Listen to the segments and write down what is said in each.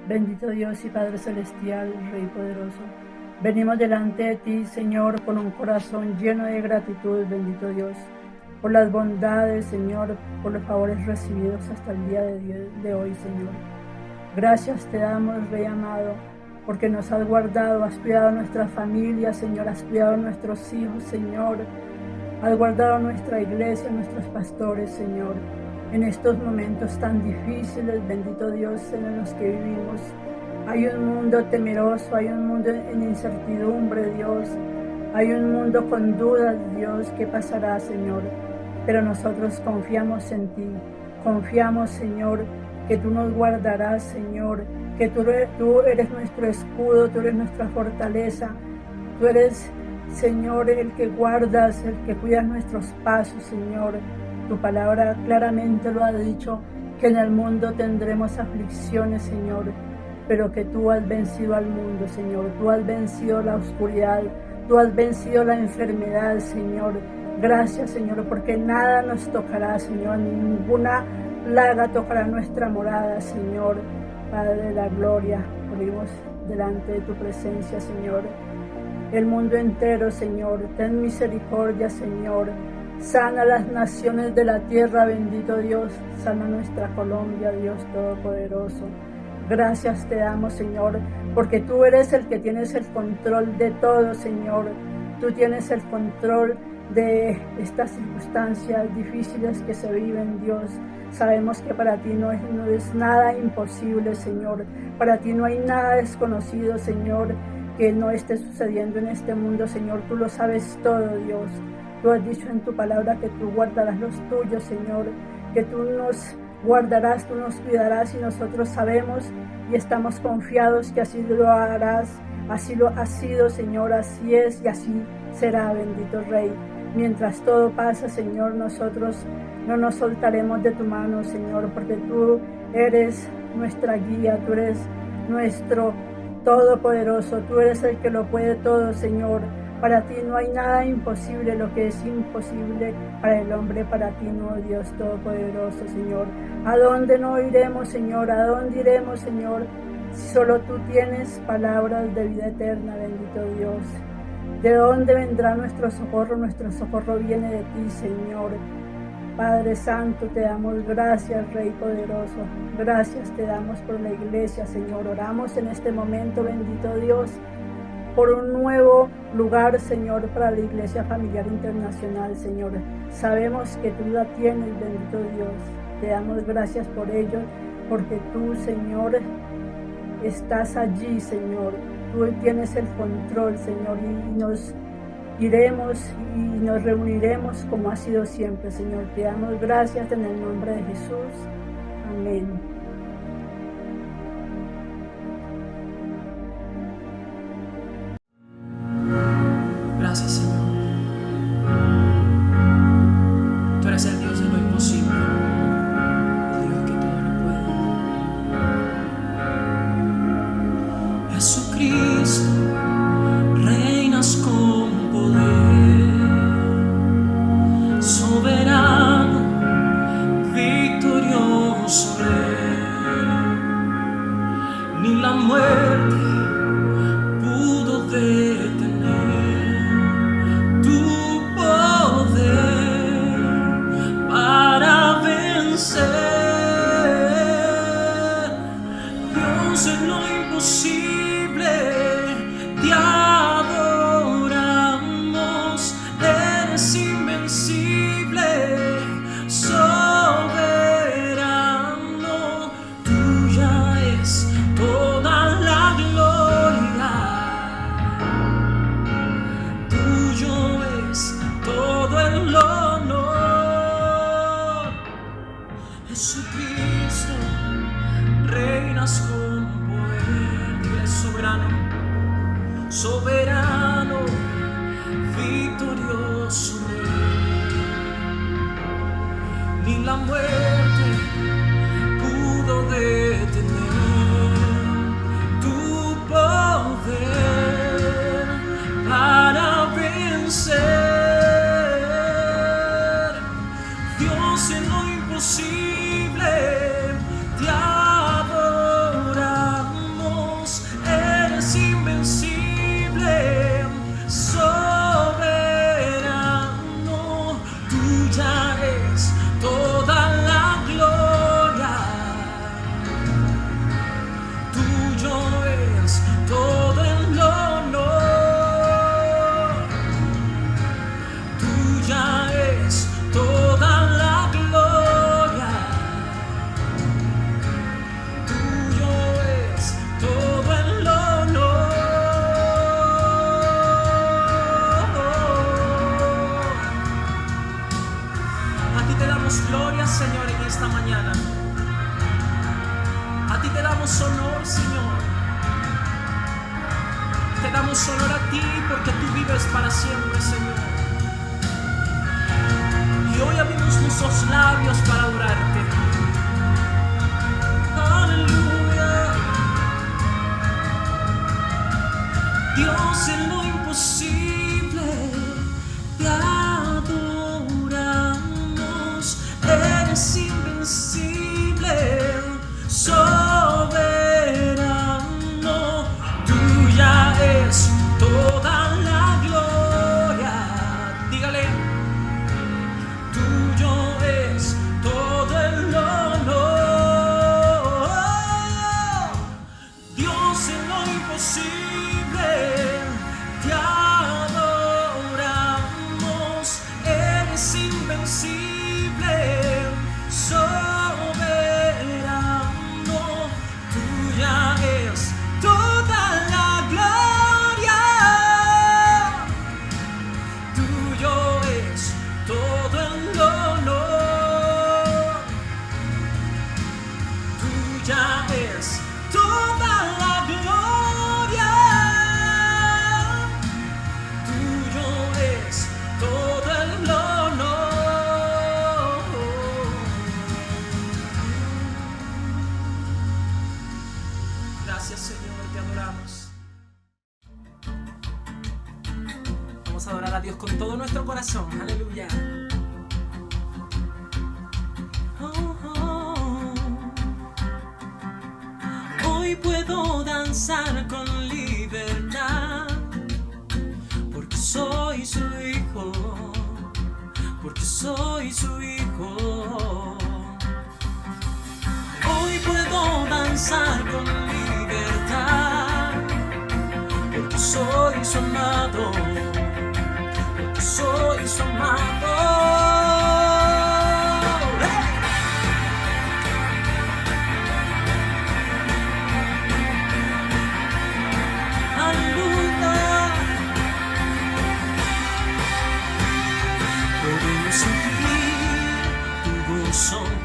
Bendito Dios y Padre Celestial, Rey poderoso. Venimos delante de ti, Señor, con un corazón lleno de gratitud, bendito Dios, por las bondades, Señor, por los favores recibidos hasta el día de hoy, Señor. Gracias te damos, Rey amado, porque nos has guardado, has cuidado a nuestra familia, Señor, has cuidado a nuestros hijos, Señor, has guardado a nuestra iglesia, a nuestros pastores, Señor. En estos momentos tan difíciles, bendito Dios, en los que vivimos, hay un mundo temeroso, hay un mundo en incertidumbre, Dios, hay un mundo con dudas, Dios, ¿qué pasará, Señor? Pero nosotros confiamos en ti, confiamos, Señor, que tú nos guardarás, Señor, que tú eres nuestro escudo, tú eres nuestra fortaleza, tú eres, Señor, el que guardas, el que cuidas nuestros pasos, Señor. Tu palabra claramente lo ha dicho, que en el mundo tendremos aflicciones, Señor, pero que tú has vencido al mundo, Señor. Tú has vencido la oscuridad, tú has vencido la enfermedad, Señor. Gracias, Señor, porque nada nos tocará, Señor, ninguna plaga tocará nuestra morada, Señor. Padre de la gloria, venimos delante de tu presencia, Señor. El mundo entero, Señor, ten misericordia, Señor. Sana las naciones de la tierra, bendito Dios. Sana nuestra Colombia, Dios Todopoderoso. Gracias te damos, Señor, porque tú eres el que tienes el control de todo, Señor. Tú tienes el control de estas circunstancias difíciles que se viven, Dios. Sabemos que para ti no es nada imposible, Señor. Para ti no hay nada desconocido, Señor, que no esté sucediendo en este mundo, Señor. Tú lo sabes todo, Dios. Tú has dicho en tu palabra que tú guardarás los tuyos, Señor, que tú nos guardarás, tú nos cuidarás y nosotros sabemos y estamos confiados que así lo harás, así lo ha sido, Señor, así es y así será, bendito Rey. Mientras todo pasa, Señor, nosotros no nos soltaremos de tu mano, Señor, porque tú eres nuestra guía, tú eres nuestro todopoderoso, tú eres el que lo puede todo, Señor. Para ti no hay nada imposible, lo que es imposible para el hombre, para ti no, Dios Todopoderoso, Señor. ¿A dónde no iremos, Señor? ¿A dónde iremos, Señor? Si solo tú tienes palabras de vida eterna, bendito Dios. ¿De dónde vendrá nuestro socorro? Nuestro socorro viene de ti, Señor. Padre Santo, te damos gracias, Rey poderoso. Gracias te damos por la iglesia, Señor. Oramos en este momento, bendito Dios, por un nuevo lugar, Señor, para la Iglesia Familiar Internacional, Señor. Sabemos que tú la tienes, bendito Dios. Te damos gracias por ello, porque tú, Señor, estás allí, Señor. Tú tienes el control, Señor, y nos iremos y nos reuniremos como ha sido siempre, Señor. Te damos gracias en el nombre de Jesús. Amén. Gracias, Señor. Tú eres el Dios de lo imposible, el Dios que todo lo puede. Jesucristo, reinas con poder, soberano, victorioso Rey. Ni la muerte pudo detener en lo imposible, te adoramos, eres invencible, soberano, tuya es toda la gloria, tuyo es todo el honor, Jesucristo, reinas con poder, eres soberano, soberano, victorioso Rey. Ni la muerte pudo detener tu poder para vencer. Dios en lo imposible, te adoramos. damos honor, Señor. Te damos honor a ti porque tú vives para siempre, Señor. Y hoy abrimos nuestros labios para adorarte. Aleluya. Dios, en lo imposible te adoramos. Eres invencible, soberano. Tuya es toda la gloria. Dígale. Tuyo es todo el honor. Dios, en lo imposible te adoramos. Eres invencible, soberano. Tuya es toda la gloria. Tuyo es todo el honor. Tuya es toda la gloria. Tuyo es todo el honor. Gracias, Señor, te adoramos. Vamos a adorar a Dios con todo nuestro corazón. Aleluya. Hoy puedo danzar con libertad, porque soy su hijo, porque soy su hijo. Hoy puedo danzar con libertad, porque soy su amado, porque soy su amado.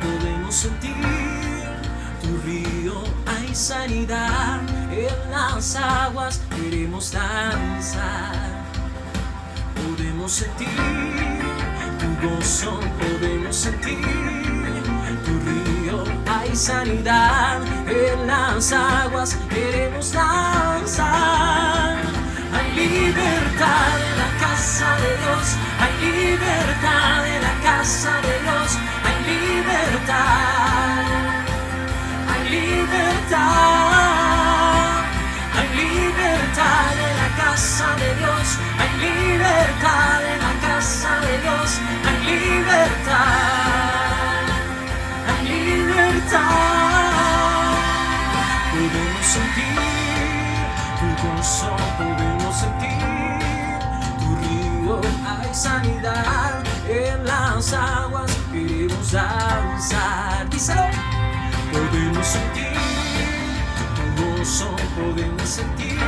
Podemos sentir tu río, hay sanidad en las aguas, queremos danzar. Podemos sentir tu gozo, podemos sentir tu río, hay sanidad en las aguas, queremos danzar. Hay libertad en la casa de Dios, hay libertad en la casa de Dios. Libertad, hay libertad, hay libertad en la casa de Dios, hay libertad en la casa de Dios, hay libertad, hay libertad. Podemos sentir tu gozo, podemos sentir tu río, hay sanidad en las aguas, queremos danzar. Díselo. Podemos sentir tu gozo, podemos sentir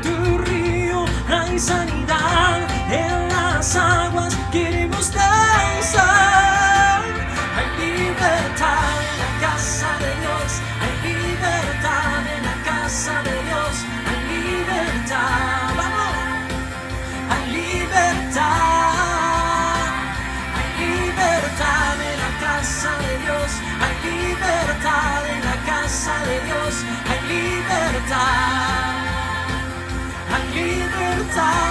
tu río, hay sanidad en las aguas, queremos danzar. Hay libertad en la casa de Dios, hay libertad en la casa de Dios, hay libertad. Vamos, hay libertad. De Dios, hay libertad en la casa de Dios, hay libertad, hay libertad.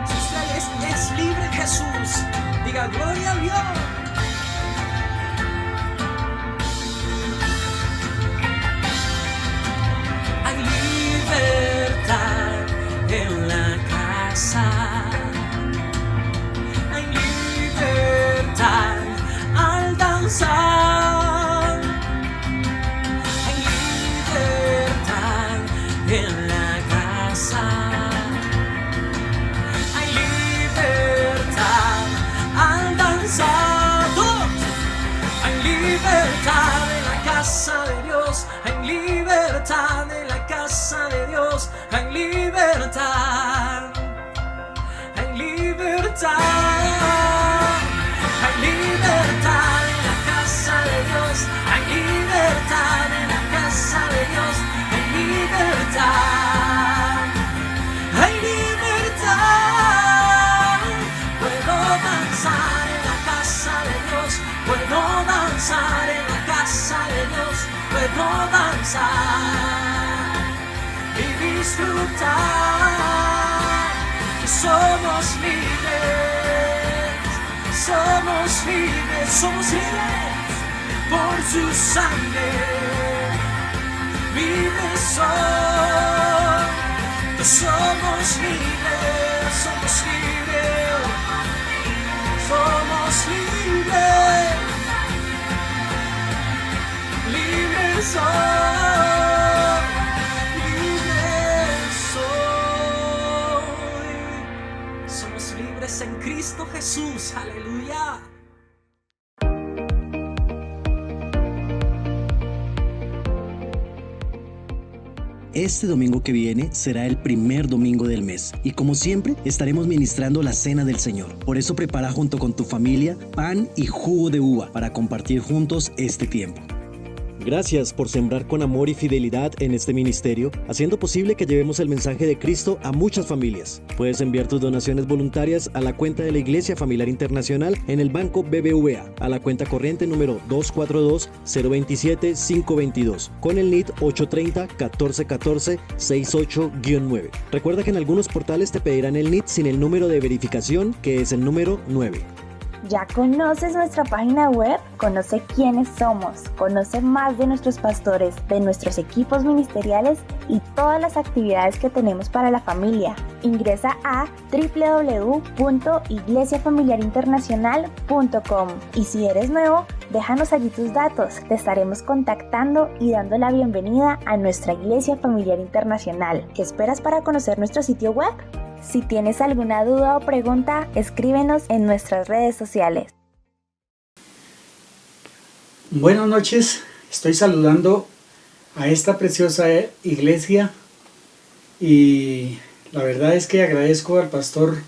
Si usted es libre en Jesús, diga gloria a Dios. Hay libertad en la casa. Al danzar, hay libertad en la casa, hay libertad al danzar, hay libertad en la casa de Dios, hay libertad en la casa de Dios, hay libertad, hay libertad. Libertad. mismo danzar y disfrutar. Somos libres, somos libres, somos libres por su sangre. Libres son, somos libres, somos libres, somos libres, libres son, libres soy. Somos libres en Cristo Jesús, aleluya. Este domingo que viene será el primer domingo del mes y como siempre estaremos ministrando la Cena del Señor. Por eso prepara junto con tu familia pan y jugo de uva para compartir juntos este tiempo. Gracias por sembrar con amor y fidelidad en este ministerio, haciendo posible que llevemos el mensaje de Cristo a muchas familias. Puedes enviar tus donaciones voluntarias a la cuenta de la Iglesia Familiar Internacional en el Banco BBVA, a la cuenta corriente número 242-027-522, con el NIT 830-1414-68-9. Recuerda que en algunos portales te pedirán el NIT sin el número de verificación, que es el número 9. ¿Ya conoces nuestra página web? Conoce quiénes somos, conoce más de nuestros pastores, de nuestros equipos ministeriales y todas las actividades que tenemos para la familia. Ingresa a www.iglesiafamiliarinternacional.com y si eres nuevo, déjanos allí tus datos. Te estaremos contactando y dando la bienvenida a nuestra Iglesia Familiar Internacional. ¿Qué esperas para conocer nuestro sitio web? Si tienes alguna duda o pregunta, escríbenos en nuestras redes sociales. Buenas noches, estoy saludando a esta preciosa iglesia y la verdad es que agradezco al pastor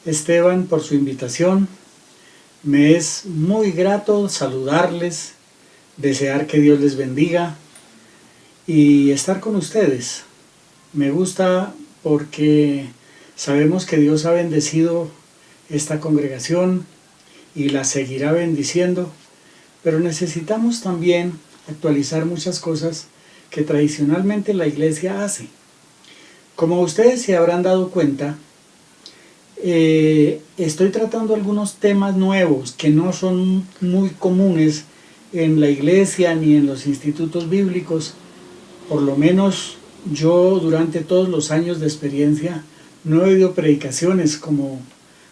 Esteban por su invitación. Me es muy grato saludarles, desear que Dios les bendiga y estar con ustedes. Me gusta porque sabemos que Dios ha bendecido esta congregación y la seguirá bendiciendo, pero necesitamos también actualizar muchas cosas que tradicionalmente la iglesia hace. Como ustedes se habrán dado cuenta, estoy tratando algunos temas nuevos que no son muy comunes en la iglesia ni en los institutos bíblicos. Por lo menos yo durante todos los años de experiencia no he oído predicaciones como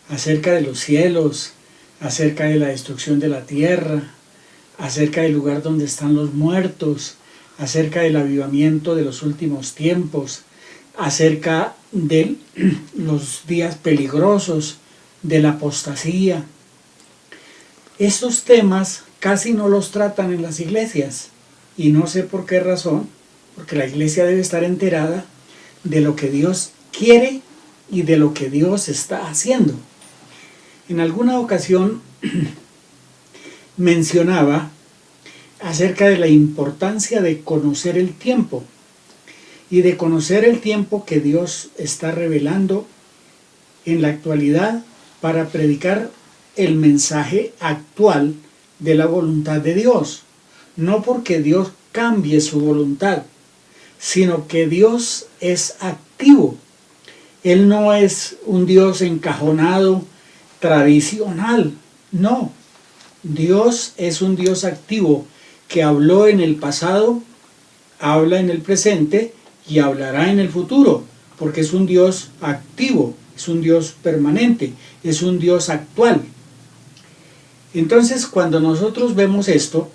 acerca de los cielos, acerca de la destrucción de la tierra, acerca del lugar donde están los muertos, acerca del avivamiento de los últimos tiempos, acerca de los días peligrosos, de la apostasía. Estos temas casi no los tratan en las iglesias y no sé por qué razón, porque la iglesia debe estar enterada de lo que Dios quiere y de lo que Dios está haciendo. En alguna ocasión mencionaba acerca de la importancia de conocer el tiempo y de conocer el tiempo que Dios está revelando en la actualidad para predicar el mensaje actual de la voluntad de Dios. No porque Dios cambie su voluntad, sino que Dios es activo. Él no es un Dios encajonado, tradicional, no. Dios es un Dios activo que habló en el pasado, habla en el presente y hablará en el futuro, porque es un Dios activo, es un Dios permanente, es un Dios actual. Entonces, cuando nosotros vemos esto,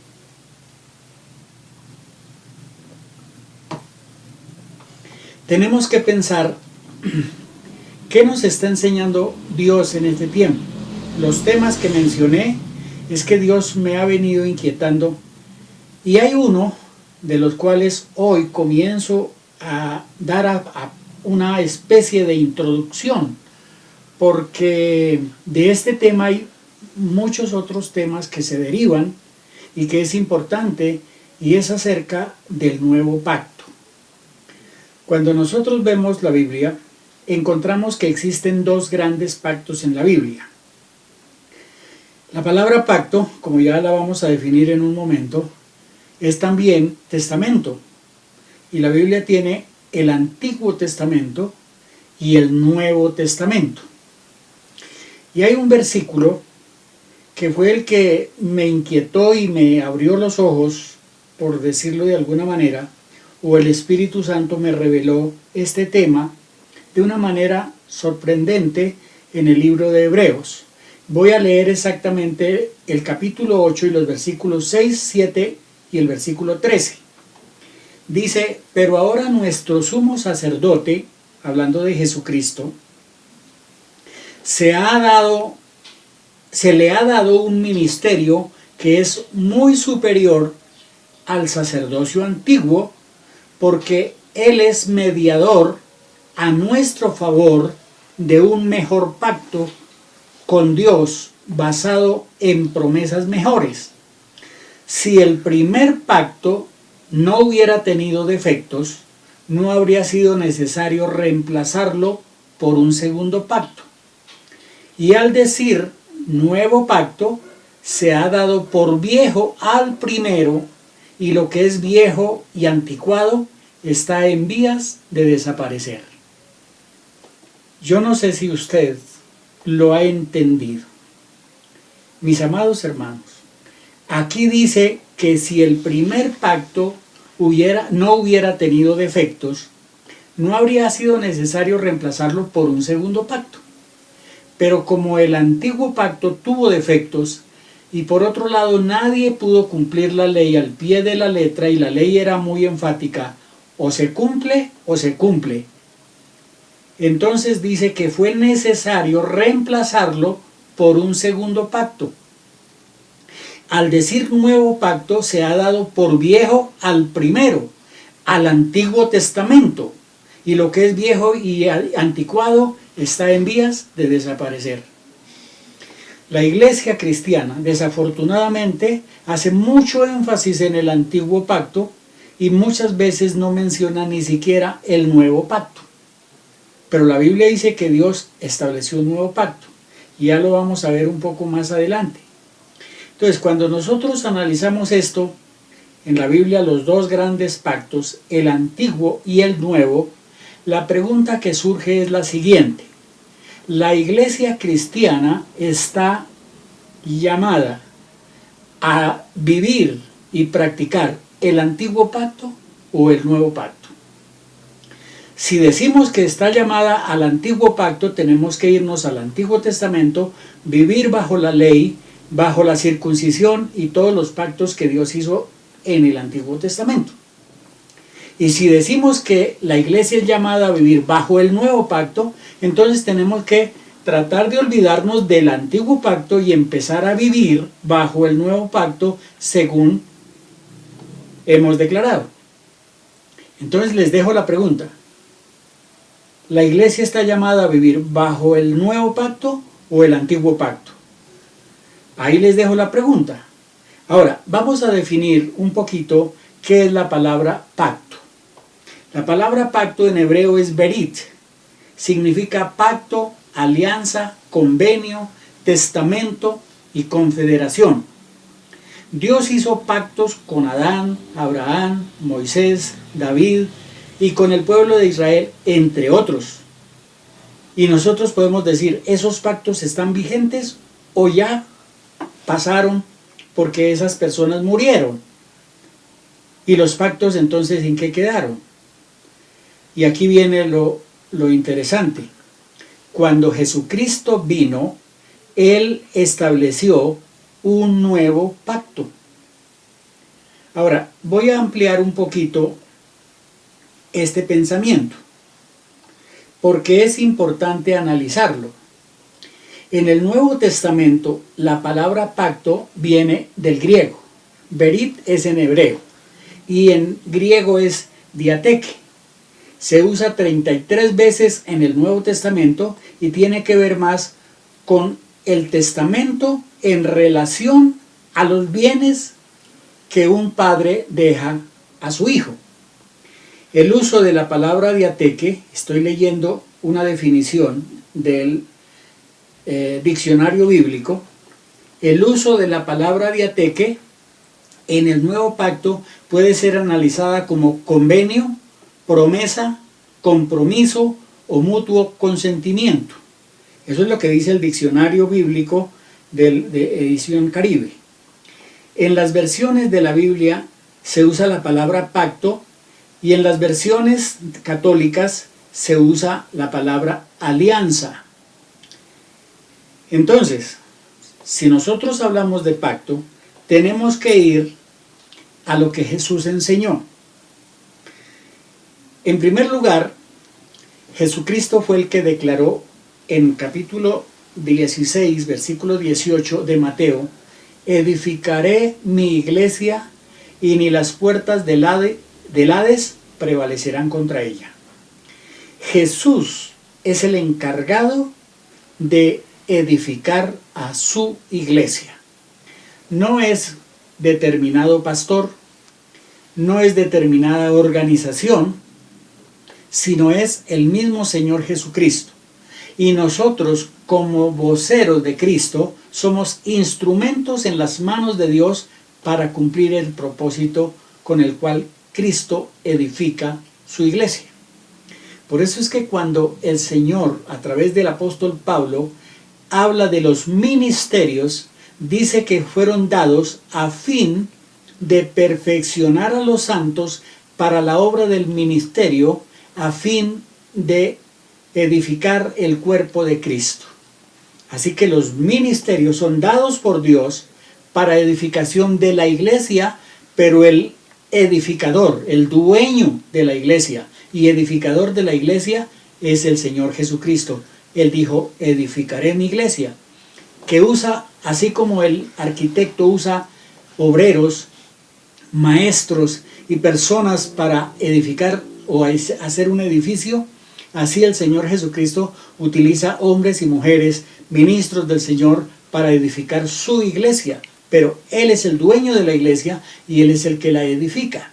tenemos que pensar ¿qué nos está enseñando Dios en este tiempo? Los temas que mencioné es que Dios me ha venido inquietando y hay uno de los cuales hoy comienzo a dar una especie de introducción, porque de este tema hay muchos otros temas que se derivan y que es importante, y es acerca del nuevo pacto. Cuando nosotros vemos la Biblia, encontramos que existen dos grandes pactos en la Biblia. La palabra pacto, como ya la vamos a definir en un momento, es también testamento. Y la Biblia tiene el Antiguo Testamento y el Nuevo Testamento. Y hay un versículo que fue el que me inquietó y me abrió los ojos, por decirlo de alguna manera, o el Espíritu Santo me reveló este tema de una manera sorprendente en el libro de Hebreos. Voy a leer exactamente el capítulo 8 y los versículos 6, 7 y el versículo 13. Dice: pero ahora nuestro sumo sacerdote, hablando de Jesucristo, se le ha dado un ministerio que es muy superior al sacerdocio antiguo, porque Él es mediador a nuestro favor de un mejor pacto con Dios basado en promesas mejores. Si el primer pacto no hubiera tenido defectos, no habría sido necesario reemplazarlo por un segundo pacto. Y al decir nuevo pacto, se ha dado por viejo al primero, y lo que es viejo y anticuado está en vías de desaparecer. Yo no sé si usted lo ha entendido. Mis amados hermanos, aquí dice que si el primer pacto no hubiera tenido defectos, no habría sido necesario reemplazarlo por un segundo pacto. Pero como el antiguo pacto tuvo defectos, y por otro lado nadie pudo cumplir la ley al pie de la letra, y la ley era muy enfática: o se cumple o se cumple. Entonces dice que fue necesario reemplazarlo por un segundo pacto. Al decir nuevo pacto, se ha dado por viejo al primero, al Antiguo Testamento, y lo que es viejo y anticuado está en vías de desaparecer. La Iglesia cristiana, desafortunadamente, hace mucho énfasis en el Antiguo Pacto y muchas veces no menciona ni siquiera el Nuevo Pacto. Pero la Biblia dice que Dios estableció un nuevo pacto, y ya lo vamos a ver un poco más adelante. Entonces, cuando nosotros analizamos esto, en la Biblia los dos grandes pactos, el Antiguo y el Nuevo, la pregunta que surge es la siguiente: ¿la Iglesia cristiana está llamada a vivir y practicar el Antiguo Pacto o el Nuevo Pacto? Si decimos que está llamada al Antiguo Pacto, tenemos que irnos al Antiguo Testamento, vivir bajo la ley, bajo la circuncisión y todos los pactos que Dios hizo en el Antiguo Testamento. Y si decimos que la Iglesia es llamada a vivir bajo el Nuevo Pacto, entonces tenemos que tratar de olvidarnos del Antiguo Pacto y empezar a vivir bajo el Nuevo Pacto según hemos declarado. Entonces les dejo la pregunta: ¿la Iglesia está llamada a vivir bajo el Nuevo Pacto o el Antiguo Pacto? Ahí les dejo la pregunta. Ahora, vamos a definir un poquito qué es la palabra pacto. La palabra pacto en hebreo es berit. Significa pacto, alianza, convenio, testamento y confederación. Dios hizo pactos con Adán, Abraham, Moisés, David y con el pueblo de Israel, entre otros. Y nosotros podemos decir, ¿esos pactos están vigentes o ya pasaron porque esas personas murieron? ¿Y los pactos entonces en qué quedaron? Y aquí viene lo interesante. Cuando Jesucristo vino, Él estableció un nuevo pacto. Ahora, voy a ampliar un poquito este pensamiento, porque es importante analizarlo. En el Nuevo Testamento, la palabra pacto viene del griego. Berit es en hebreo, y en griego es diateque. Se usa 33 veces en el Nuevo Testamento y tiene que ver más con el testamento en relación a los bienes que un padre deja a su hijo. El uso de la palabra diateque, estoy leyendo una definición del diccionario bíblico. El uso de la palabra diateque en el nuevo pacto puede ser analizada como convenio, promesa, compromiso o mutuo consentimiento. Eso es lo que dice el diccionario bíblico de edición Caribe. En las versiones de la Biblia se usa la palabra pacto y en las versiones católicas se usa la palabra alianza. Entonces, si nosotros hablamos de pacto, tenemos que ir a lo que Jesús enseñó. En primer lugar, Jesucristo fue el que declaró en capítulo 16, versículo 18 de Mateo: edificaré mi iglesia y ni las puertas del Hades prevalecerán contra ella. Jesús es el encargado de edificar a su iglesia. No es determinado pastor, no es determinada organización, sino es el mismo Señor Jesucristo. Y nosotros, como voceros de Cristo, somos instrumentos en las manos de Dios para cumplir el propósito con el cual Cristo edifica su iglesia. Por eso es que cuando el Señor, a través del apóstol Pablo, habla de los ministerios, dice que fueron dados a fin de perfeccionar a los santos para la obra del ministerio, a fin de edificar el cuerpo de Cristo. Así que los ministerios son dados por Dios para edificación de la iglesia, pero el edificador, el dueño de la iglesia y edificador de la iglesia es el Señor Jesucristo. Él dijo: edificaré mi iglesia, que usa, así como el arquitecto usa obreros, maestros y personas para edificar o hacer un edificio, así el Señor Jesucristo utiliza hombres y mujeres, ministros del Señor, para edificar su iglesia. Pero Él es el dueño de la iglesia y Él es el que la edifica.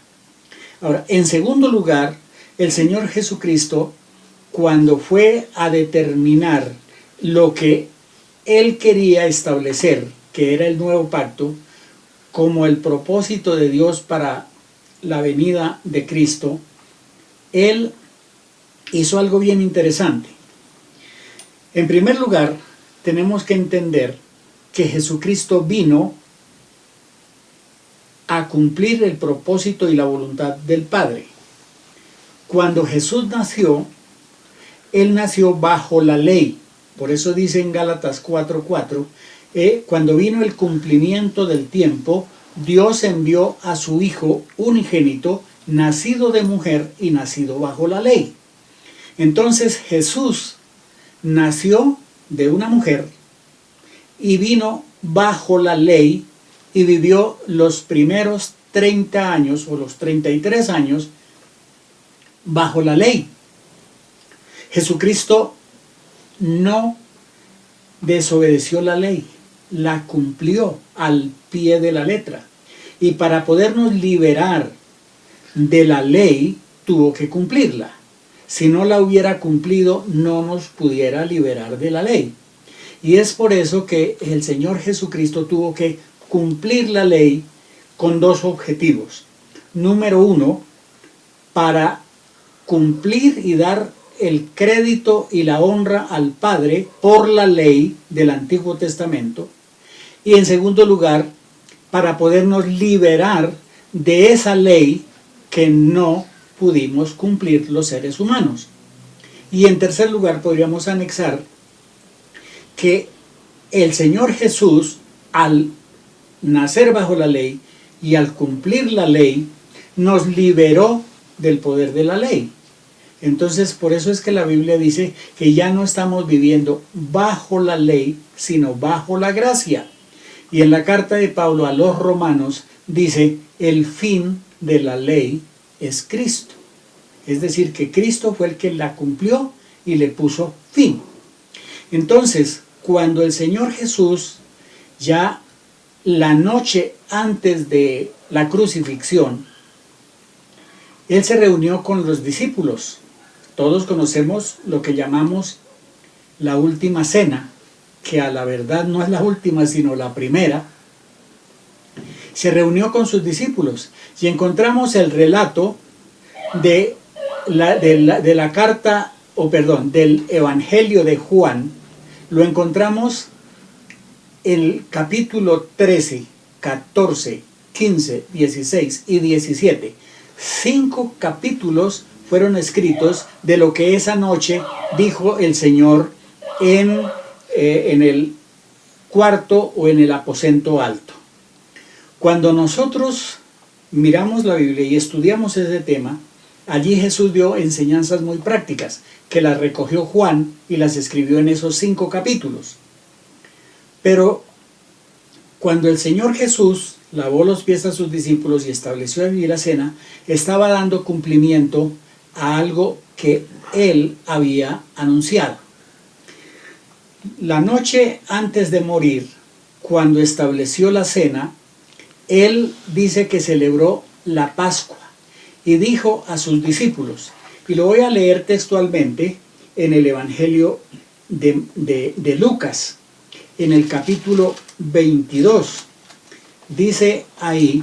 Ahora, en segundo lugar, el Señor Jesucristo, cuando fue a determinar lo que Él quería establecer, que era el nuevo pacto, como el propósito de Dios para la venida de Cristo, Él hizo algo bien interesante. En primer lugar, tenemos que entender que Jesucristo vino a cumplir el propósito y la voluntad del Padre. Cuando Jesús nació, Él nació bajo la ley. Por eso dice en Gálatas 4:4, cuando vino el cumplimiento del tiempo, Dios envió a su Hijo unigénito, nacido de mujer y nacido bajo la ley. Entonces Jesús nació de una mujer y vino bajo la ley y vivió los primeros 30 años o los 33 años bajo la ley. Jesucristo no desobedeció la ley, la cumplió al pie de la letra. Y para podernos liberar de la ley, tuvo que cumplirla. Si no la hubiera cumplido, no nos pudiera liberar de la ley. Y es por eso que el Señor Jesucristo tuvo que cumplir la ley con dos objetivos. Número uno, para cumplir y dar el crédito y la honra al Padre por la ley del Antiguo Testamento. Y en segundo lugar, para podernos liberar de esa ley que no pudimos cumplir los seres humanos. Y en tercer lugar, podríamos anexar que el Señor Jesús, al nacer bajo la ley y al cumplir la ley, nos liberó del poder de la ley. Entonces, por eso es que la Biblia dice que ya no estamos viviendo bajo la ley, sino bajo la gracia. Y en la carta de Pablo a los romanos dice: el fin de la ley es Cristo. Es decir, que Cristo fue el que la cumplió y le puso fin. Entonces, cuando el Señor Jesús, ya la noche antes de la crucifixión, Él se reunió con los discípulos. Todos conocemos lo que llamamos la última cena, que a la verdad no es la última, sino la primera. se reunió con sus discípulos y encontramos el relato de la carta, del Evangelio de Juan. Lo encontramos el capítulo 13, 14, 15, 16 y 17. 5 capítulos fueron escritos de lo que esa noche dijo el Señor en el cuarto o en el aposento alto. Cuando nosotros miramos la Biblia y estudiamos ese tema, allí Jesús dio enseñanzas muy prácticas, que las recogió Juan y las escribió en esos 5 capítulos. Pero cuando el Señor Jesús lavó los pies a sus discípulos y estableció allí la cena, estaba dando cumplimiento a algo que Él había anunciado. La noche antes de morir, cuando estableció la cena, Él dice que celebró la Pascua y dijo a sus discípulos, y lo voy a leer textualmente en el Evangelio de Lucas, en el capítulo 22, dice ahí,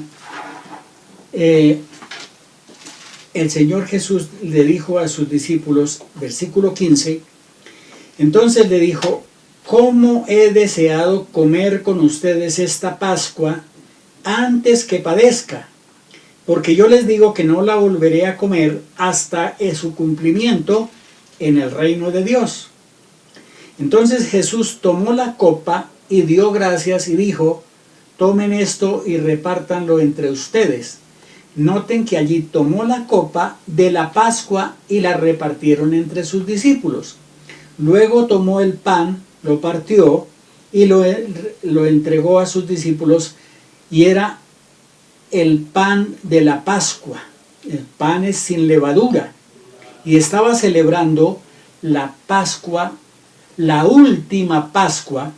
el Señor Jesús le dijo a sus discípulos, versículo 15, entonces le dijo, ¿cómo he deseado comer con ustedes esta Pascua antes que padezca? Porque yo les digo que no la volveré a comer hasta su cumplimiento en el reino de Dios. Entonces Jesús tomó la copa y dio gracias y dijo, tomen esto y repártanlo entre ustedes. Noten que allí tomó la copa de la Pascua y la repartieron entre sus discípulos. Luego tomó el pan, lo partió y lo entregó a sus discípulos, y era el pan de la Pascua. El pan es sin levadura. Y estaba celebrando la Pascua, la última Pascua,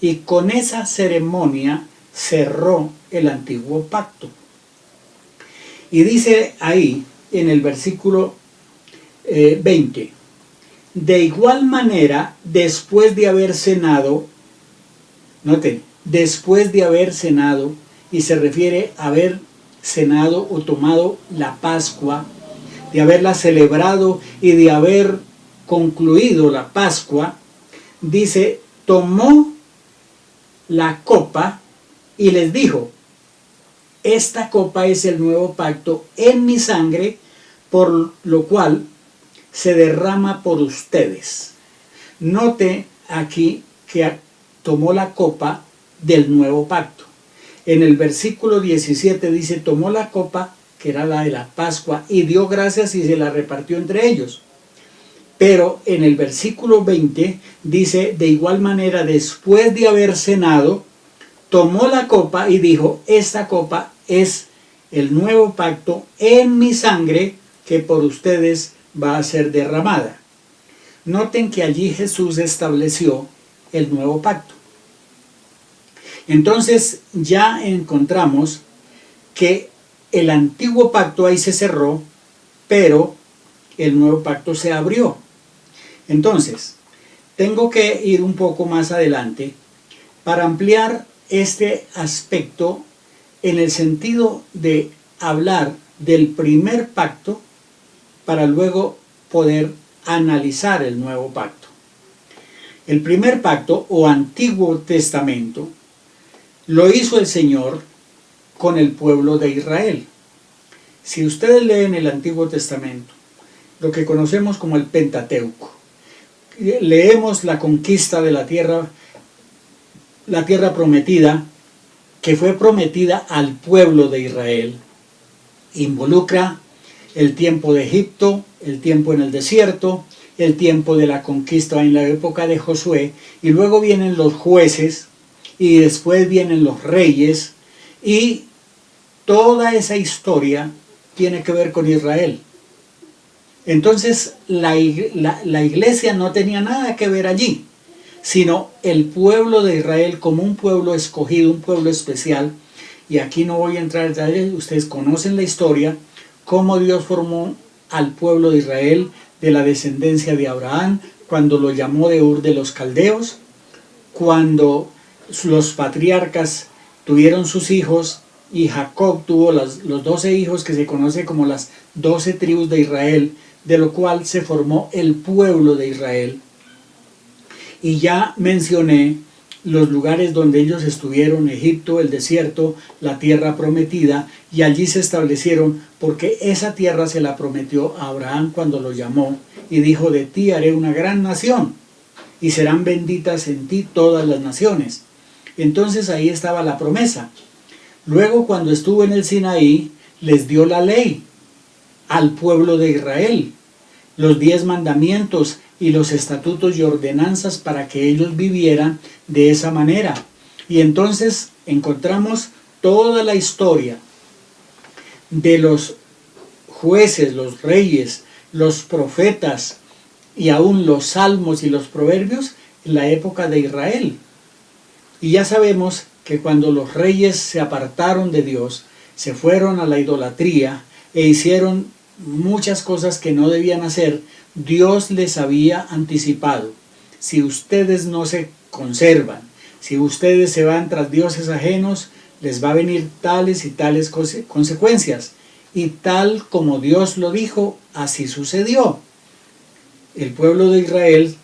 y con esa ceremonia cerró el antiguo pacto. Y dice ahí en el versículo 20, de igual manera, después de haber cenado, noten, después de haber cenado, y se refiere a haber cenado o tomado la Pascua, de haberla celebrado y de haber concluido la Pascua, dice, tomó la copa y les dijo, esta copa es el nuevo pacto en mi sangre, por lo cual se derrama por ustedes. Note aquí que tomó la copa del nuevo pacto. En el versículo 17 dice, tomó la copa, que era la de la Pascua, y dio gracias y se la repartió entre ellos. Pero en el versículo 20 dice, de igual manera, después de haber cenado, tomó la copa y dijo, esta copa es el nuevo pacto en mi sangre, que por ustedes va a ser derramada. Noten que allí Jesús estableció el nuevo pacto. Entonces ya encontramos que el antiguo pacto ahí se cerró, pero el nuevo pacto se abrió. Entonces, tengo que ir un poco más adelante para ampliar este aspecto en el sentido de hablar del primer pacto para luego poder analizar el nuevo pacto. El primer pacto o Antiguo Testamento lo hizo el Señor con el pueblo de Israel. Si ustedes leen el Antiguo Testamento, lo que conocemos como el Pentateuco, leemos la conquista de la tierra prometida, que fue prometida al pueblo de Israel. Involucra el tiempo de Egipto, el tiempo en el desierto, el tiempo de la conquista en la época de Josué, y luego vienen los jueces, y después vienen los reyes, y toda esa historia tiene que ver con Israel. Entonces la iglesia no tenía nada que ver allí, sino el pueblo de Israel como un pueblo escogido, un pueblo especial. Y aquí no voy a entrar en detalles, ustedes conocen la historia, cómo Dios formó al pueblo de Israel de la descendencia de Abraham, cuando lo llamó de Ur de los Caldeos, cuando los patriarcas tuvieron sus hijos y Jacob tuvo los 12 hijos que se conoce como las 12 tribus de Israel, de lo cual se formó el pueblo de Israel. Y ya mencioné los lugares donde ellos estuvieron: Egipto, el desierto, la tierra prometida, y allí se establecieron porque esa tierra se la prometió a Abraham cuando lo llamó y dijo: de ti haré una gran nación y serán benditas en ti todas las naciones. Entonces ahí estaba la promesa. Luego, cuando estuvo en el Sinaí, les dio la ley al pueblo de Israel, los 10 mandamientos y los estatutos y ordenanzas para que ellos vivieran de esa manera. Y entonces encontramos toda la historia de los jueces, los reyes, los profetas y aún los salmos y los proverbios en la época de Israel. Y ya sabemos que cuando los reyes se apartaron de Dios, se fueron a la idolatría e hicieron muchas cosas que no debían hacer, Dios les había anticipado: si ustedes no se conservan, si ustedes se van tras dioses ajenos, les va a venir tales y tales consecuencias. Y tal como Dios lo dijo, así sucedió. El pueblo de Israel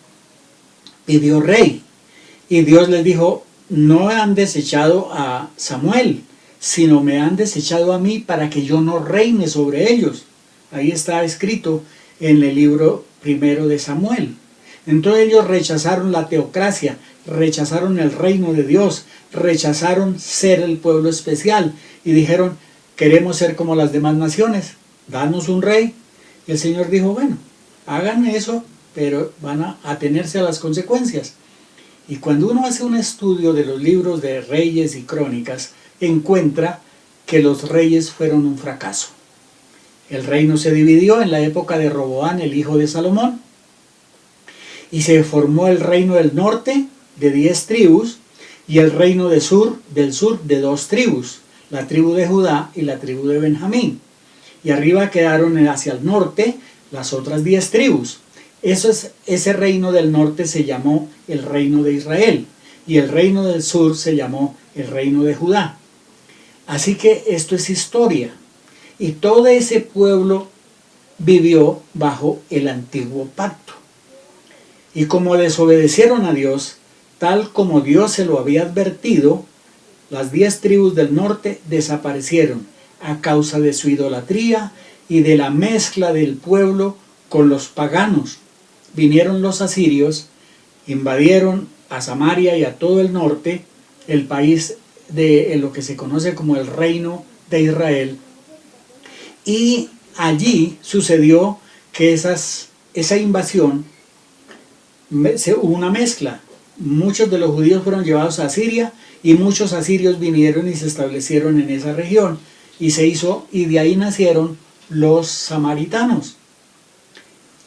pidió rey, y Dios les dijo: no han desechado a Samuel, sino me han desechado a mí para que yo no reine sobre ellos. Ahí está escrito en el libro primero de Samuel. Entonces ellos rechazaron la teocracia, rechazaron el reino de Dios, rechazaron ser el pueblo especial y dijeron: queremos ser como las demás naciones, danos un rey. Y el Señor dijo: bueno, hagan eso, pero van a atenerse a las consecuencias. Y cuando uno hace un estudio de los libros de Reyes y Crónicas, encuentra que los reyes fueron un fracaso. El reino se dividió en la época de Roboán, el hijo de Salomón, y se formó el reino del norte de 10 tribus y el reino del sur de 2 tribus, la tribu de Judá y la tribu de Benjamín. Y arriba quedaron hacia el norte las otras 10 tribus. Ese reino del norte se llamó el reino de Israel y el reino del sur se llamó el reino de Judá. Así que esto es historia. Y todo ese pueblo vivió bajo el antiguo pacto. Y como desobedecieron a Dios, tal como Dios se lo había advertido, las 10 tribus del norte desaparecieron a causa de su idolatría y de la mezcla del pueblo con los paganos. Vinieron los asirios, invadieron a Samaria y a todo el norte, el país de lo que se conoce como el reino de Israel. Y allí sucedió que esa invasión, hubo una mezcla. Muchos de los judíos fueron llevados a Asiria y muchos asirios vinieron y se establecieron en esa región. Y de ahí nacieron los samaritanos.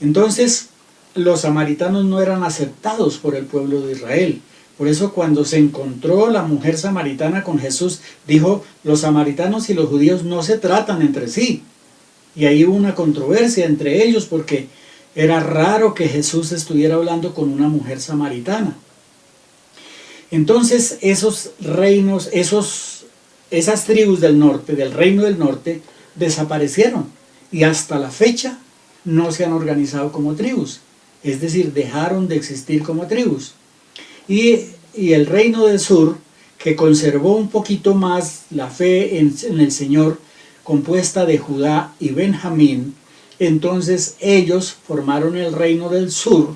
Entonces, los samaritanos no eran aceptados por el pueblo de Israel. Por eso cuando se encontró la mujer samaritana con Jesús, dijo: los samaritanos y los judíos no se tratan entre sí. Y ahí hubo una controversia entre ellos porque era raro que Jesús estuviera hablando con una mujer samaritana. Entonces esos reinos, esas tribus del norte, del reino del norte, desaparecieron y hasta la fecha no se han organizado como tribus. Es decir, dejaron de existir como tribus. Y el reino del sur, que conservó un poquito más la fe en el Señor, compuesta de Judá y Benjamín, entonces ellos formaron el reino del sur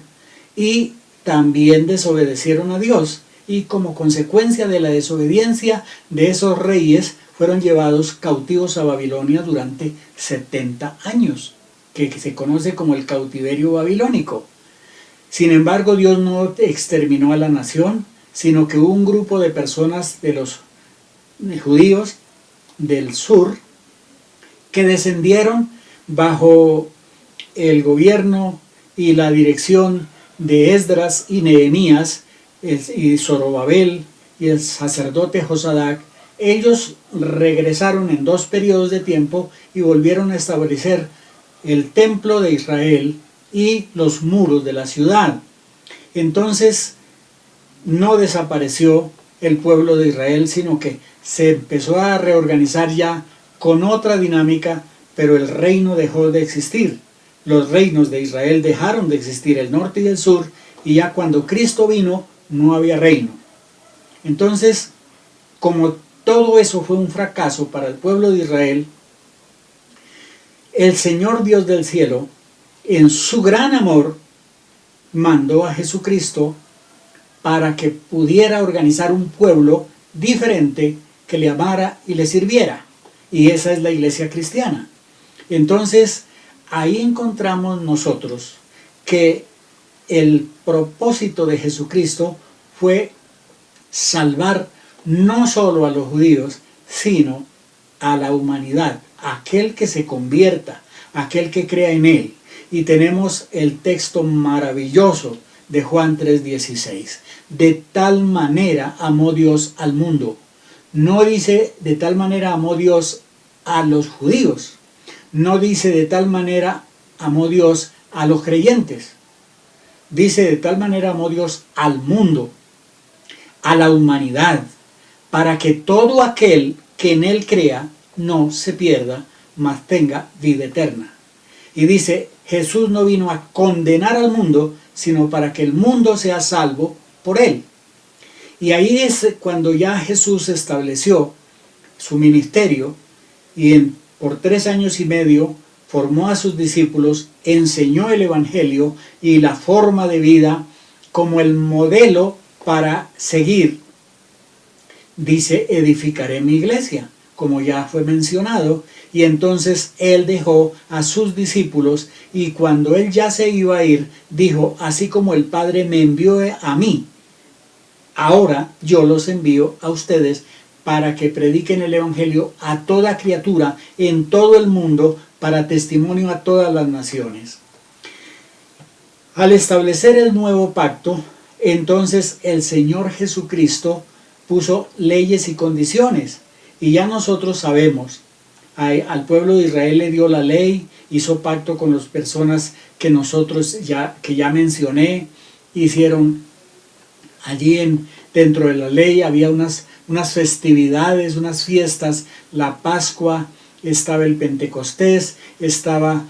y también desobedecieron a Dios. Y como consecuencia de la desobediencia de esos reyes, fueron llevados cautivos a Babilonia durante 70 años, que se conoce como el cautiverio babilónico. Sin embargo, Dios no exterminó a la nación, sino que hubo un grupo de personas de los judíos del sur que descendieron bajo el gobierno y la dirección de Esdras y Nehemías y Zorobabel y el sacerdote Josadac. Ellos regresaron en 2 periodos de tiempo y volvieron a establecer el templo de Israel y los muros de la ciudad. Entonces no desapareció el pueblo de Israel, sino que se empezó a reorganizar ya con otra dinámica, pero el reino dejó de existir. Los reinos de Israel dejaron de existir, el norte y el sur, y ya cuando Cristo vino no había reino. Entonces, como todo eso fue un fracaso para el pueblo de Israel, el Señor Dios del cielo, en su gran amor, mandó a Jesucristo para que pudiera organizar un pueblo diferente que le amara y le sirviera. Y esa es la iglesia cristiana. Entonces, ahí encontramos nosotros que el propósito de Jesucristo fue salvar no solo a los judíos, sino a la humanidad, aquel que se convierta, aquel que crea en él. Y tenemos el texto maravilloso de Juan 3:16. De tal manera amó Dios al mundo. No dice de tal manera amó Dios a los judíos. No dice de tal manera amó Dios a los creyentes. Dice de tal manera amó Dios al mundo, a la humanidad, para que todo aquel que en él crea no se pierda, mas tenga vida eterna. Y dice, Jesús no vino a condenar al mundo, sino para que el mundo sea salvo por él. Y ahí es cuando ya Jesús estableció su ministerio y por 3 años y medio formó a sus discípulos, enseñó el evangelio y la forma de vida como el modelo para seguir. Dice, edificaré mi iglesia, como ya fue mencionado, y entonces él dejó a sus discípulos y cuando él ya se iba a ir, dijo, así como el Padre me envió a mí, ahora yo los envío a ustedes para que prediquen el evangelio a toda criatura en todo el mundo para testimonio a todas las naciones. Al establecer el nuevo pacto, entonces el Señor Jesucristo puso leyes y condiciones y ya nosotros sabemos, al pueblo de Israel le dio la ley, hizo pacto con las personas que ya mencioné, hicieron allí dentro de la ley había unas festividades, unas fiestas, la Pascua, estaba el Pentecostés, estaba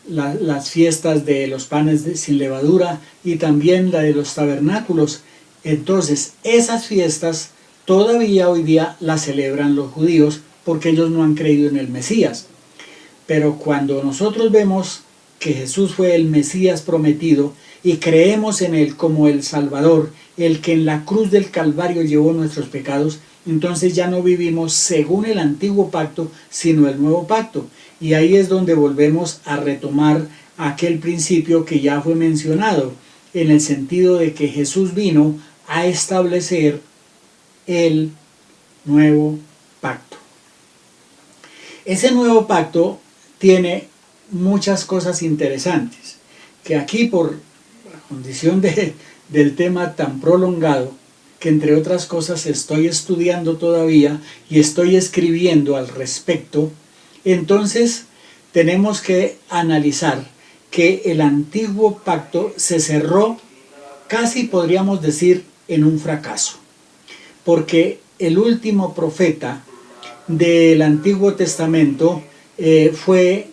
las fiestas de los panes sin levadura y también la de los tabernáculos. Entonces, esas fiestas todavía hoy día las celebran los judíos porque ellos no han creído en el Mesías. Pero cuando nosotros vemos que Jesús fue el Mesías prometido y creemos en él como el Salvador, el que en la cruz del Calvario llevó nuestros pecados, entonces ya no vivimos según el antiguo pacto, sino el nuevo pacto. Y ahí es donde volvemos a retomar aquel principio que ya fue mencionado, en el sentido de que Jesús vino a establecer el nuevo pacto. Ese nuevo pacto tiene muchas cosas interesantes, que aquí por la condición del tema tan prolongado, que entre otras cosas estoy estudiando todavía y estoy escribiendo al respecto, entonces tenemos que analizar que el antiguo pacto se cerró, casi podríamos decir, en un fracaso, porque el último profeta del Antiguo Testamento fue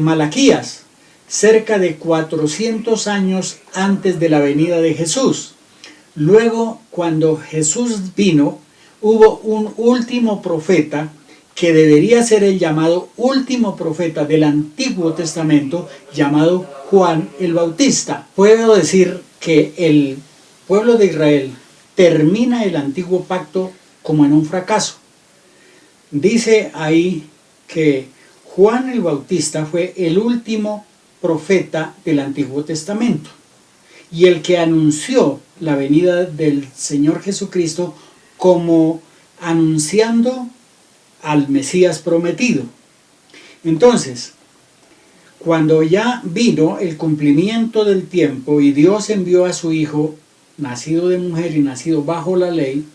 Malaquías, cerca de 400 años antes de la venida de Jesús. Luego, cuando Jesús vino, hubo un último profeta que debería ser el llamado último profeta del Antiguo Testamento, llamado Juan el Bautista. Puedo decir que el pueblo de Israel termina el antiguo pacto como en un fracaso. Dice ahí que Juan el Bautista fue el último profeta del Antiguo Testamento y el que anunció la venida del Señor Jesucristo como anunciando al Mesías prometido. Entonces, cuando ya vino el cumplimiento del tiempo y Dios envió a su Hijo, nacido de mujer y nacido bajo la ley,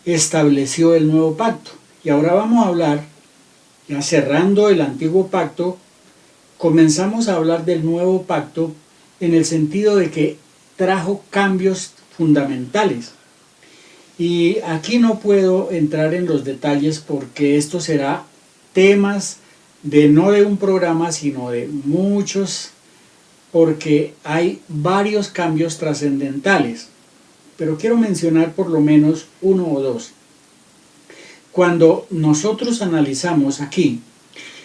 estableció el nuevo pacto. Y ahora vamos a hablar, ya cerrando el antiguo pacto, comenzamos a hablar del nuevo pacto en el sentido de que trajo cambios fundamentales. Y aquí no puedo entrar en los detalles porque esto será temas no de un programa, sino de muchos, porque hay varios cambios trascendentales. Pero quiero mencionar por lo menos uno o dos. Cuando nosotros analizamos aquí,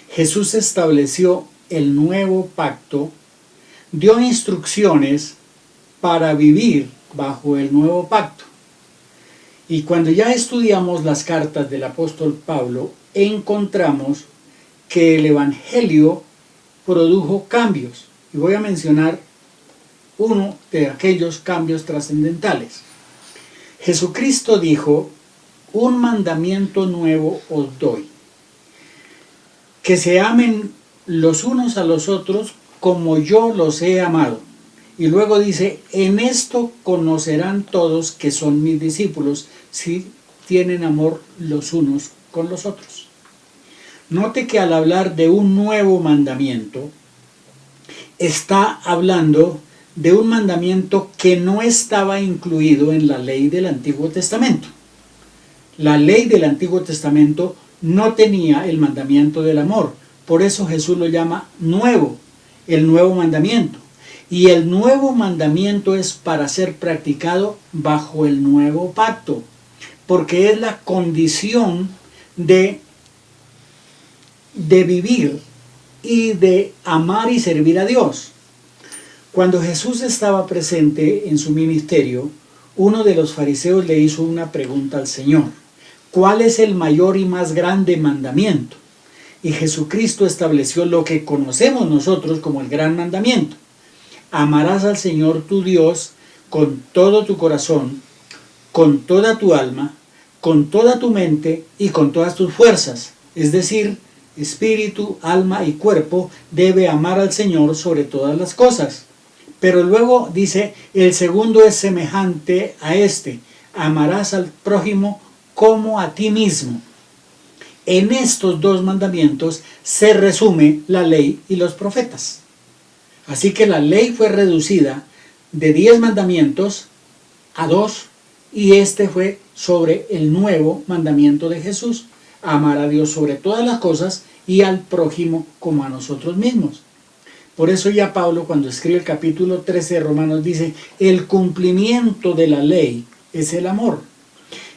Jesús estableció el nuevo pacto, dio instrucciones para vivir bajo el nuevo pacto. Y cuando ya estudiamos las cartas del apóstol Pablo, encontramos que el Evangelio produjo cambios. Y voy a mencionar uno de aquellos cambios trascendentales. Jesucristo dijo: un mandamiento nuevo os doy, que se amen los unos a los otros como yo los he amado. Y luego dice: en esto conocerán todos que son mis discípulos, si tienen amor los unos con los otros. Note que al hablar de un nuevo mandamiento, está hablando de un mandamiento que no estaba incluido en la ley del Antiguo Testamento. La ley del Antiguo Testamento no tenía el mandamiento del amor, por eso Jesús lo llama nuevo, el nuevo mandamiento. Y el nuevo mandamiento es para ser practicado bajo el nuevo pacto, porque es la condición de vivir y de amar y servir a Dios. Cuando Jesús estaba presente en su ministerio, uno de los fariseos le hizo una pregunta al Señor: ¿cuál es el mayor y más grande mandamiento? Y Jesucristo estableció lo que conocemos nosotros como el gran mandamiento: amarás al Señor tu Dios con todo tu corazón, con toda tu alma, con toda tu mente y con todas tus fuerzas. Es decir, espíritu, alma y cuerpo debe amar al Señor sobre todas las cosas. Pero luego dice: el segundo es semejante a este: amarás al prójimo como a ti mismo. En estos dos mandamientos se resume la ley y los profetas. Así que la ley fue reducida de 10 mandamientos a 2, y este fue sobre el nuevo mandamiento de Jesús: amar a Dios sobre todas las cosas y al prójimo como a nosotros mismos. Por eso ya Pablo, cuando escribe el capítulo 13 de Romanos, dice: el cumplimiento de la ley es el amor.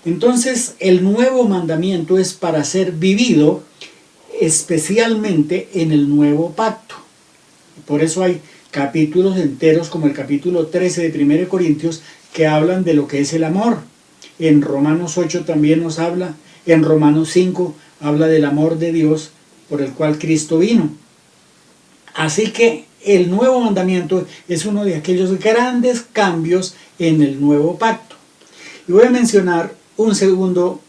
Entonces, el nuevo mandamiento es para ser vivido especialmente en el nuevo pacto. Por eso hay capítulos enteros como el capítulo 13 de 1 Corintios que hablan de lo que es el amor. En Romanos 8 también nos habla, en Romanos 5 habla del amor de Dios por el cual Cristo vino. Así que el nuevo mandamiento es uno de aquellos grandes cambios en el nuevo pacto. Y voy a mencionar un segundo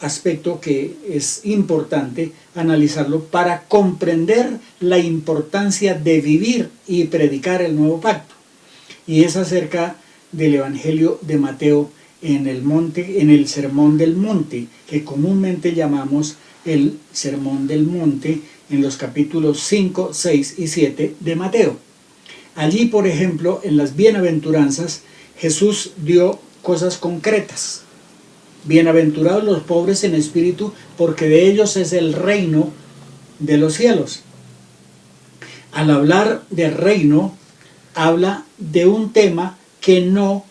aspecto que es importante analizarlo para comprender la importancia de vivir y predicar el nuevo pacto. Y es acerca del Evangelio de Mateo en el Sermón del Monte, que comúnmente llamamos el Sermón del Monte, en los capítulos 5, 6 y 7 de Mateo. Allí, por ejemplo, en las bienaventuranzas, Jesús dio cosas concretas. Bienaventurados los pobres en espíritu, porque de ellos es el reino de los cielos. Al hablar de reino, habla de un tema que no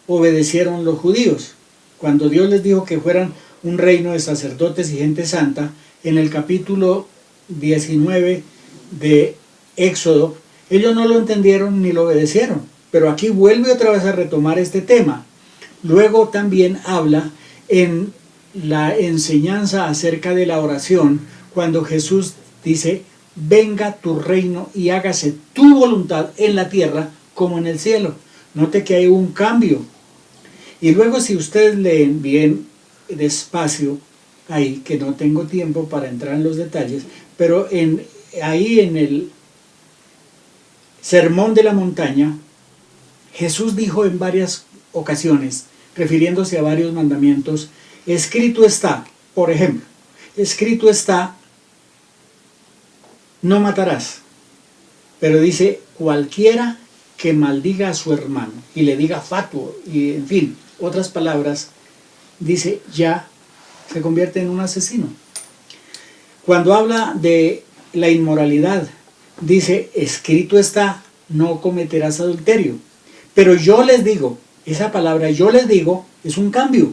obedecieron los judíos. Cuando Dios les dijo que fueran un reino de sacerdotes y gente santa, en el capítulo 19 de Éxodo, ellos no lo entendieron ni lo obedecieron. Pero aquí vuelve otra vez a retomar este tema. Luego también habla en la enseñanza acerca de la oración, cuando Jesús dice: venga tu reino y hágase tu voluntad en la tierra como en el cielo. Note que hay un cambio. Y luego, si ustedes leen bien despacio, ahí que no tengo tiempo para entrar en los detalles, pero ahí en el Sermón de la Montaña, Jesús dijo en varias ocasiones, refiriéndose a varios mandamientos: escrito está, por ejemplo, escrito está, no matarás. Pero dice: cualquiera que maldiga a su hermano y le diga fatuo, y en fin, otras palabras, dice ya se convierte en un asesino. Cuando habla de la inmoralidad, dice escrito está, no cometerás adulterio. Pero yo les digo, esa palabra yo les digo es un cambio.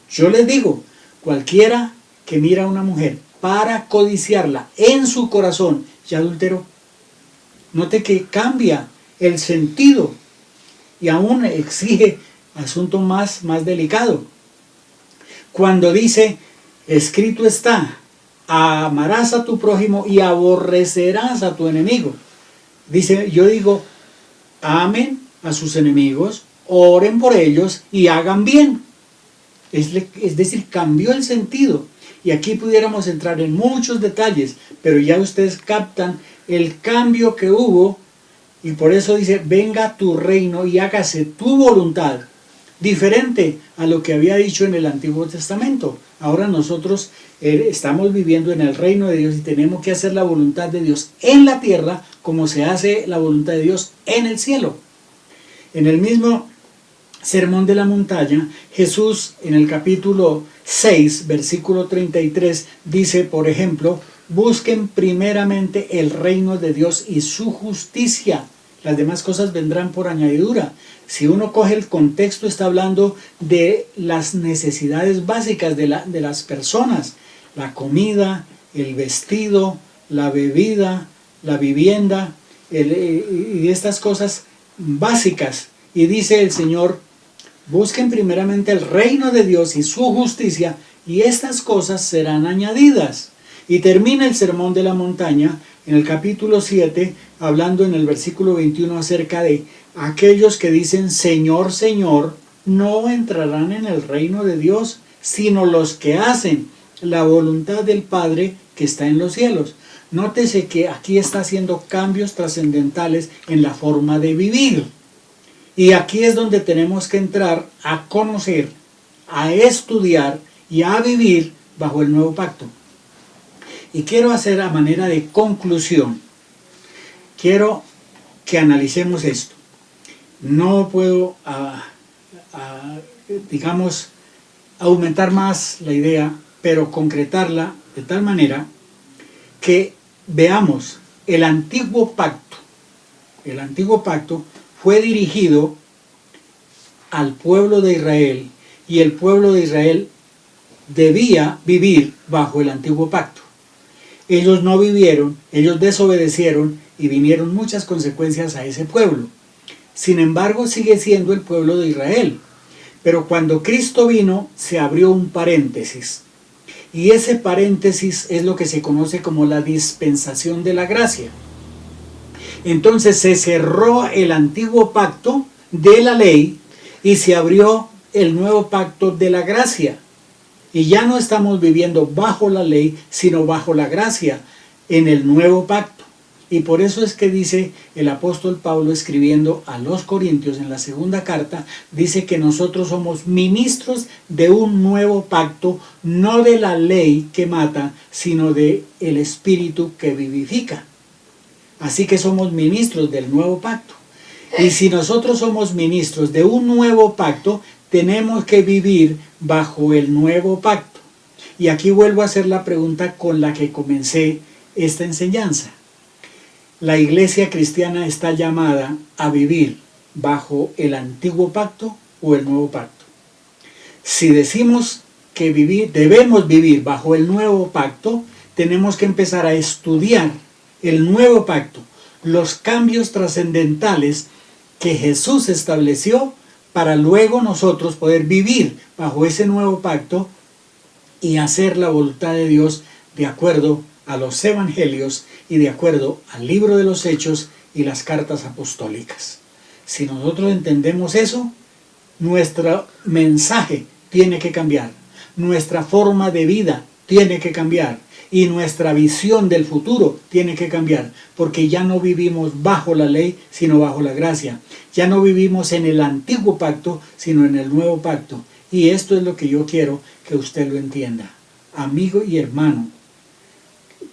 Yo les digo, cualquiera que mira a una mujer para codiciarla en su corazón, ya adulteró. Note que cambia el sentido y aún exige asunto más delicado. Cuando dice, escrito está, amarás a tu prójimo y aborrecerás a tu enemigo. Dice, yo digo, amen a sus enemigos, oren por ellos y hagan bien. Es decir, cambió el sentido. Y aquí pudiéramos entrar en muchos detalles, pero ya ustedes captan el cambio que hubo, y por eso dice, venga tu reino y hágase tu voluntad, diferente a lo que había dicho en el Antiguo Testamento. Ahora nosotros estamos viviendo en el reino de Dios y tenemos que hacer la voluntad de Dios en la tierra como se hace la voluntad de Dios en el cielo. En el mismo Sermón de la Montaña, Jesús en el capítulo 6, versículo 33, dice, por ejemplo, busquen primeramente el reino de Dios y su justicia. Las demás cosas vendrán por añadidura. Si uno coge el contexto, está hablando de las necesidades básicas de las personas. La comida, el vestido, la bebida, la vivienda, y estas cosas básicas. Y dice el Señor, busquen primeramente el reino de Dios y su justicia, y estas cosas serán añadidas. Y termina el Sermón de la Montaña en el capítulo 7, hablando en el versículo 21 acerca de aquellos que dicen, Señor, Señor, no entrarán en el reino de Dios, sino los que hacen la voluntad del Padre que está en los cielos. Nótese que aquí está haciendo cambios trascendentales en la forma de vivir. Y aquí es donde tenemos que entrar a conocer, a estudiar y a vivir bajo el nuevo pacto. Y quiero hacer a manera de conclusión, quiero que analicemos esto. No puedo, digamos, aumentar más la idea, pero concretarla de tal manera que veamos el antiguo pacto. El antiguo pacto fue dirigido al pueblo de Israel y el pueblo de Israel debía vivir bajo el antiguo pacto. Ellos no vivieron, ellos desobedecieron y vinieron muchas consecuencias a ese pueblo. Sin embargo, sigue siendo el pueblo de Israel. Pero cuando Cristo vino, se abrió un paréntesis. Y ese paréntesis es lo que se conoce como la dispensación de la gracia. Entonces se cerró el antiguo pacto de la ley y se abrió el nuevo pacto de la gracia. Y ya no estamos viviendo bajo la ley, sino bajo la gracia en el nuevo pacto. Y por eso es que dice el apóstol Pablo escribiendo a los Corintios en la segunda carta, dice que nosotros somos ministros de un nuevo pacto, no de la ley que mata, sino de el espíritu que vivifica. Así que somos ministros del nuevo pacto. Y si nosotros somos ministros de un nuevo pacto, tenemos que vivir bajo el nuevo pacto. Y aquí vuelvo a hacer la pregunta con la que comencé esta enseñanza. La iglesia cristiana está llamada a vivir bajo el antiguo pacto o el nuevo pacto. Si decimos que debemos vivir bajo el nuevo pacto, tenemos que empezar a estudiar el nuevo pacto, los cambios trascendentales que Jesús estableció para luego nosotros poder vivir bajo ese nuevo pacto y hacer la voluntad de Dios de acuerdo a los evangelios y de acuerdo al libro de los Hechos y las cartas apostólicas. Si nosotros entendemos eso, nuestro mensaje tiene que cambiar, nuestra forma de vida tiene que cambiar y nuestra visión del futuro tiene que cambiar, porque ya no vivimos bajo la ley, sino bajo la gracia. Ya no vivimos en el antiguo pacto, sino en el nuevo pacto. Y esto es lo que yo quiero que usted lo entienda. Amigo y hermano,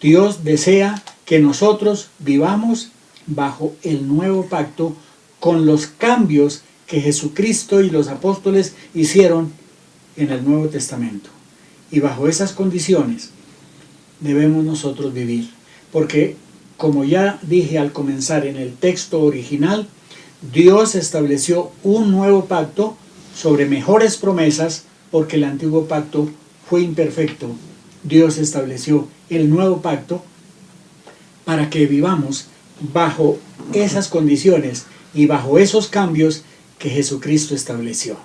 Dios desea que nosotros vivamos bajo el nuevo pacto con los cambios que Jesucristo y los apóstoles hicieron en el Nuevo Testamento. Y bajo esas condiciones debemos nosotros vivir. Porque, como ya dije al comenzar en el texto original, Dios estableció un nuevo pacto sobre mejores promesas, porque el antiguo pacto fue imperfecto. Dios estableció el nuevo pacto para que vivamos bajo esas condiciones y bajo esos cambios que Jesucristo estableció.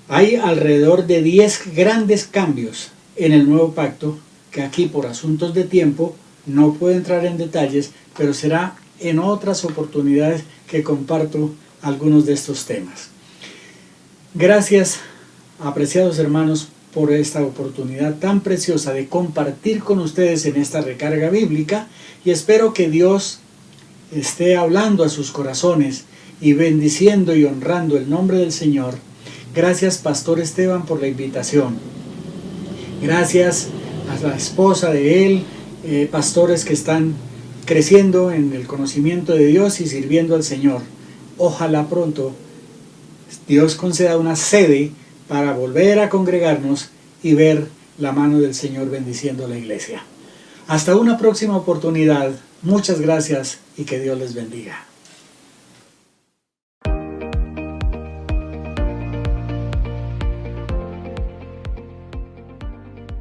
Hay alrededor de 10 grandes cambios en el nuevo pacto, que aquí por asuntos de tiempo no puedo entrar en detalles, pero será en otras oportunidades que comparto algunos de estos temas. Gracias, apreciados hermanos, por esta oportunidad tan preciosa de compartir con ustedes en esta recarga bíblica, y espero que Dios esté hablando a sus corazones y bendiciendo y honrando el nombre del Señor. Gracias, Pastor Esteban, por la invitación. Gracias a la esposa de él, pastores que están creciendo en el conocimiento de Dios y sirviendo al Señor. Ojalá pronto Dios conceda una sede para volver a congregarnos y ver la mano del Señor bendiciendo a la iglesia. Hasta una próxima oportunidad. Muchas gracias y que Dios les bendiga.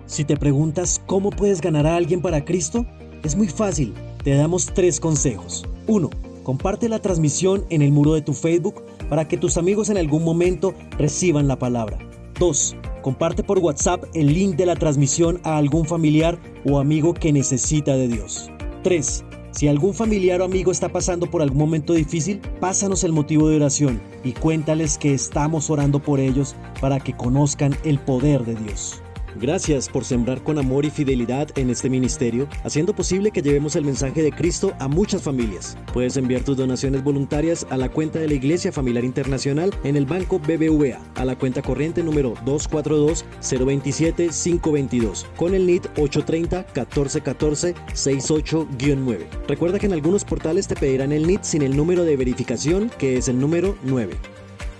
Si te preguntas cómo puedes ganar a alguien para Cristo, es muy fácil. Te damos 3 consejos. 1. Comparte la transmisión en el muro de tu Facebook para que tus amigos en algún momento reciban la palabra. 2. Comparte por WhatsApp el link de la transmisión a algún familiar o amigo que necesita de Dios. 3. Si algún familiar o amigo está pasando por algún momento difícil, pásanos el motivo de oración y cuéntales que estamos orando por ellos para que conozcan el poder de Dios. Gracias por sembrar con amor y fidelidad en este ministerio, haciendo posible que llevemos el mensaje de Cristo a muchas familias. Puedes enviar tus donaciones voluntarias a la cuenta de la Iglesia Familiar Internacional en el Banco BBVA, a la cuenta corriente número 242-027-522, con el NIT 830-1414-68-9. Recuerda que en algunos portales te pedirán el NIT sin el número de verificación, que es el número 9.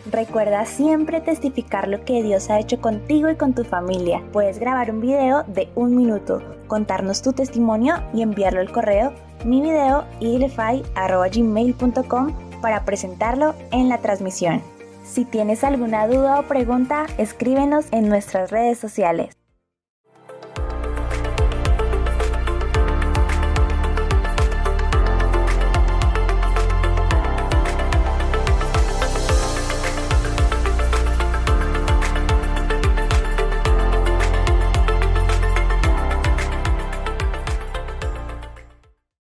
Recuerda siempre testificar lo que Dios ha hecho contigo y con tu familia. Puedes grabar un video de 1 minuto, contarnos tu testimonio y enviarlo al correo mivideo@gmail.com para presentarlo en la transmisión. Si tienes alguna duda o pregunta, escríbenos en nuestras redes sociales.